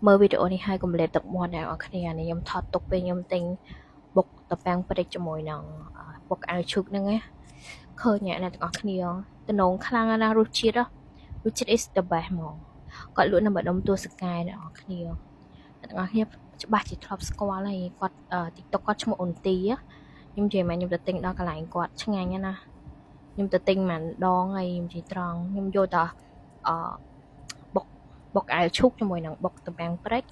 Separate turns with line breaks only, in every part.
មើលវីដេអូនេះហើយកុំលេបទឹកមាត់អ្នកនរគ្នានេះខ្ញុំថតទុកពេលខ្ញុំទិញបុកតប៉ាំងព្រេចជាមួយនឹងបុកអាវឈូកហ្នឹងណាឃើញអ្នកទាំងអស់គ្នាតំណងខ្លាំងណាស់រសជាតិ is the best ហ្មងគាត់លក់នៅម្ដុំទួសកាយអ្នកនរគ្នាអ្នកទាំងអស់គ្នាច្បាស់ជាធ្លាប់ស្គាល់ហើយគាត់ TikTok គាត់ឈ្មោះអូនទីខ្ញុំនិយាយមកខ្ញុំទៅទិញដល់កន្លែងគាត់ឆ្ងាញ់ណាស់ខ្ញុំទៅទិញមួយដងហើយខ្ញុំនិយាយត្រង់ខ្ញុំយកទៅបុកអាវឈូកជាមួយនឹងបុកតប៉ាំងព្រេច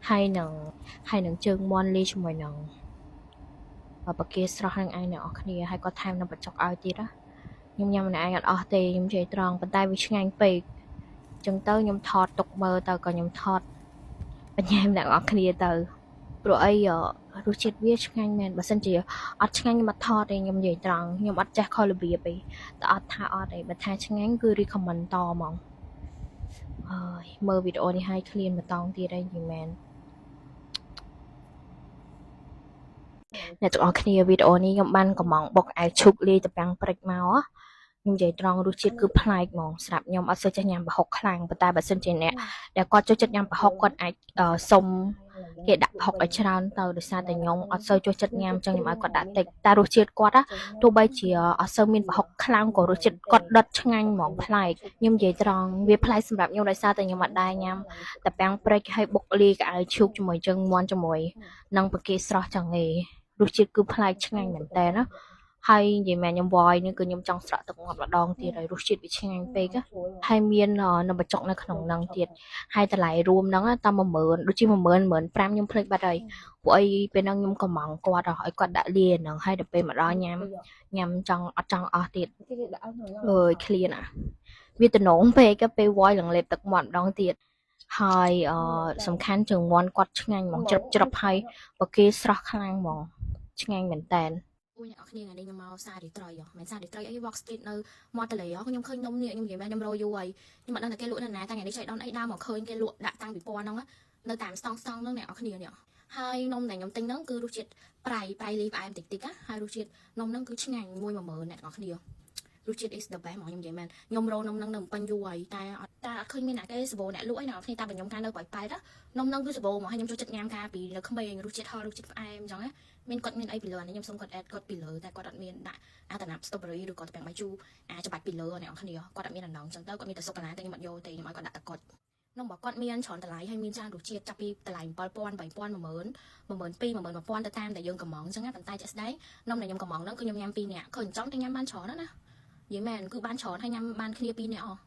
ហើយនឹងជើងមាន់លាយជាមួយនឹងបកាស្រស់នឹងឯងអ្នកនរគ្នាហើយគាត់ថែមនឹងបញ្ចុកឲ្យទៀតណាខ្ញុំញ៉ាំម្នាក់ឯងអត់អស់ទេខ្ញុំនិយាយត្រង់ប៉ុន្តែវាឆ្ងាញ់ពេកអញ្ចឹងទៅខ្ញុំថតទុកមើលទៅក៏ខ្ញុំថតបញ្ញាអ្នកនរគ្នាទៅព្រោះអីរសជាតិវាឆ្ងាញ់មែនបើសិនជាអត់ឆ្ងាញ់ខ្ញុំអត់ថតទេខ្ញុំនិយាយត្រង់ខ្ញុំអត់ចេះខុសរបៀបទេតែអត់ថាអត់ទេបើថាឆ្ងាញ់គឺ recommend តហ្មងហើយមើលវីដេអូនេះឲ្យឃ្លានបន្តទៀតហើយយីមែនអ្នកទាំងអស់គ្នាវីដេអូនេះខ្ញុំបានកំងបុកអាវឈូកលាយតប៉ាំងព្រេចមកខ្ញុំនិយាយត្រង់រសជាតិគឺប្លែកហ្មងស្រាប់ខ្ញុំអត់សូវចេះញ៉ាំប្រហុកខ្លាំងប៉ុន្តែបើសិនជាអ្នកដែលគាត់ចូលចិត្តញ៉ាំប្រហុកគាត់អាចសុំគេដាក់ប្រហុកឲ្យច្រើនទៅដោយសារតែខ្ញុំអត់សូវចូលចិត្តញ៉ាំចឹងខ្ញុំឲ្យគាត់ដាក់តិចតែរសជាតិគាត់ទោះបីជាអត់សូវមានប្រហុកខ្លាំងក៏រសជាតិគាត់ដុតឆ្ងាញ់ហ្មងប្លែកខ្ញុំនិយាយត្រង់វាប្លែកសម្រាប់ខ្ញុំដោយសារតែខ្ញុំអត់ដែរញ៉ាំតប៉ាំងព្រេចហើយបុកលាយកៅអៅឈូកជាមួយជើងមាន់ជាមួយនឹងបកាស្រស់ចឹងទេរសជាតិគឺប្លែកឆ្ងាញ់មែនតើណាហើយនិយាយមែនខ្ញុំវយនេះគឺខ្ញុំចង់ស្រក់ទឹកមាត់ម្ដងទៀតហើយរសជាតិវាឆ្ងាញ់ពេកហើយមាននំបញ្ចុកនៅក្នុងហ្នឹងទៀតហើយតម្លៃរួមហ្នឹងតែ10000ដូចជា15000ខ្ញុំភ្លេចបាត់ហើយពួកអីពេលហ្នឹងខ្ញុំកំងគាត់ឲ្យគាត់ដាក់លាហ្នឹងហើយដល់ពេលមកដល់ញ៉ាំចង់អត់ចង់អស់ទៀតអើយឃ្លានវាតំណងពេកពេលវយឡើងលេបទឹកមាត់ម្ដងទៀតហើយសំខាន់ជើងមាន់គាត់ឆ្ងាញ់ហ្មងច្រឹបហើយបកាស្រស់ខ្លាំងហ្មងឆ្ងាញ់មែនតើអ្នកនរគ្នាថ្ងៃនេះខ្ញុំមកសារីត្រីមិនសារីត្រីអី Walk Street នៅមាត់ទន្លេខ្ញុំឃើញនំនេះខ្ញុំនិយាយមែនខ្ញុំរយយូរហើយខ្ញុំអត់ដឹងថាគេលក់នៅណាតែថ្ងៃនេះចៃដនអីដើមមកឃើញគេលក់ដាក់តាំងពីពណ៌ហ្នឹងនៅតាមស្តង់ហ្នឹងអ្នកនរគ្នានេះហើយនំដែលខ្ញុំទិញហ្នឹងគឺរសជាតិប្រៃលីផ្អែមតិចតិចហើយរសជាតិនំហ្នឹងគឺឆ្ងាញ់10000អ្នកនរគ្នារសជាតិ is the best មកខ្ញុំនិយាយមែនខ្ញុំរោនំហ្នឹងនៅពេញយូរហើយតែអត់ឃើញមានអ្នកគេសបោអ្នកលក់អីអ្នកនរគ្នាតែបើខ្ញុំកាលនៅប៉ែតនំហ្នឹងគឺសបោមកហើយខ្ញុំចូលចិត្តញ៉ាំកាលពីនៅក្មេងរសជាតិហឹររសជាតិផ្អែមអញ្ចឹងណាមានគាត់មានអីពីលើនេះខ្ញុំសុំគាត់ add គាត់ពីលើតែគាត់អត់មានដាក់អាតាណាប់ strawberry ឬក៏តប៉ាំងបាយជូរច្បាច់ពីលើអ្នកនរគ្នាគាត់អត់មានអាណងអញ្ចឹងទៅគាត់មានតែសូកូឡាតែខ្ញុំអត់យកទេខ្ញុំឲ្យគាត់ដាក់តែគាត់នំរបស់គាត់មានច្រើនតម្លៃហើយមានច្រើនរសជាតិចាប់ពីតម្លៃ7000 8000 10000 12000 11000ទៅតាមតែយើងកំងអញ្ចឹងណាប៉ុន្តែជាក់ស្ដែងនំដែលខ្ញុំកំងហ្នឹងគឺខ្ញុំញ៉ាំ2នាក់ឃើញចង់តែញ៉ាំបានច្រើនណានិយាយមែនគឺបានច្រើនហើយញ៉ាំបានគ្នា2នាក់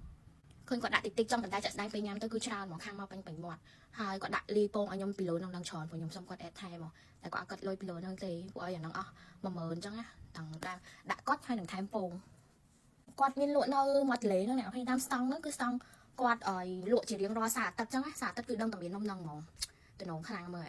ឃើញគាត់ដាក់តិចចំប៉ុន្តែចាក់ស្ដែងពេលញ៉ាំទៅគឺច្រើនមកខាងមកពេញមាត់ហើយគាត់ដាក់លីពងឲ្យខ្ញុំពីលើនឹងច្រើនព្រោះខ្ញុំសុំគាត់អេតថែមតែគាត់អត់គាត់លុយពីលើនឹងទេពួកអីអាហ្នឹងអស់10000អញ្ចឹងណាទាំងដាក់គាត់ហើយនឹងថែមពងគាត់មានលក់នៅមាត់ទន្លេហ្នឹងអ្នកខ្ញុំតាមស្តង់ហ្នឹងគឺស្តង់គាត់ឲ្យលក់ជារៀងរាល់សារអាទិត្យអញ្ចឹងណាសារអាទិត្យគឺដឹងតែមាននំហ្នឹងហ្មងតំណងខ្លាំងមើល